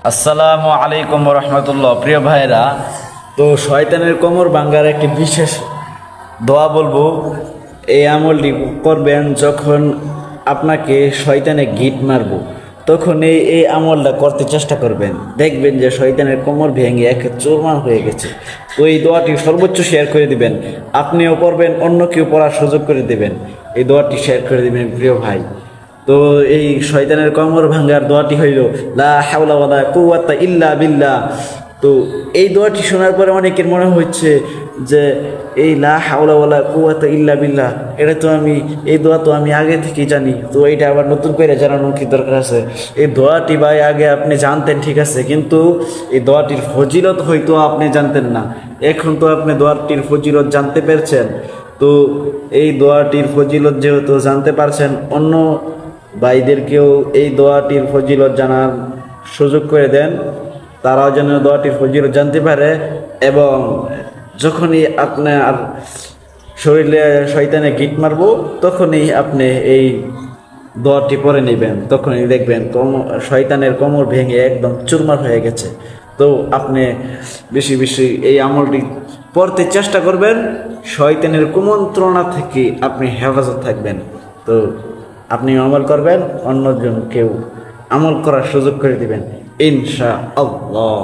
আসসালামু আলাইকুম রহমতুল্লাহ। প্রিয় ভাইরা, তো শয়তানের কোমর ভাঙ্গার একটি বিশেষ দোয়া বলবো। এই আমলটি করবেন যখন আপনাকে শয়তানে গিট মারবো, তখন এই আমলটা করতে চেষ্টা করবেন। দেখবেন যে শয়তানের কোমর ভেঙে একে চুরমার হয়ে গেছে। তো এই দোয়াটি সর্বোচ্চ শেয়ার করে দিবেন, আপনিও পড়বেন, অন্য কেউ পড়ার সুযোগ করে দিবেন। এই দোয়াটি শেয়ার করে দিবেন প্রিয় ভাই। তো এই শয়তানের কোমর ভাঙ্গার দোয়াটি হইল লা হাওলা ওয়ালা কুওয়াতা ইল্লা বিল্লাহ। তো এই দোয়াটি শোনার পরে অনেকের মনে হচ্ছে যে এই লা হাওলা ওয়ালা কুওয়াতা ইল্লা বিল্লাহ, এটা তো এই দোয়া তো আমি আগে থেকেই জানি, তো এইটা আবার নতুন করে জানানো কি দরকার আছে? এই দোয়াটি ভাই আগে আপনি জানতেন, ঠিক আছে, কিন্তু এই দোয়াটির ফজিলত হয়তো আপনি জানতেন না। এখন তো আপনি দোয়াটির ফজিলত জানতে পেরেছেন। তো এই দোয়াটির ফজিলত যেহেতু জানতে পারছেন, অন্য ভাইদেরকেও এই দোয়াটির ফজিলত জানার সুযোগ করে দেন, তারাও যেন দোয়াটির ফজিলত জানতে পারে। এবং যখনই আপনার শরীরে শয়তানে গিট মারবো, তখনই আপনি এই দোয়াটি পরে নেবেন, তখনই দেখবেন শয়তানের কোমর ভেঙে একদম চুরমার হয়ে গেছে। তো আপনি বেশি বেশি এই আমলটি পড়তে চেষ্টা করবেন, শয়তানের কুমন্ত্রণা থেকে আপনি হেফাজত থাকবেন। তো আপনি আমল করবেন, অন্যজন কেউ আমল করার সুযোগ করে দিবেন ইনশাআল্লাহ।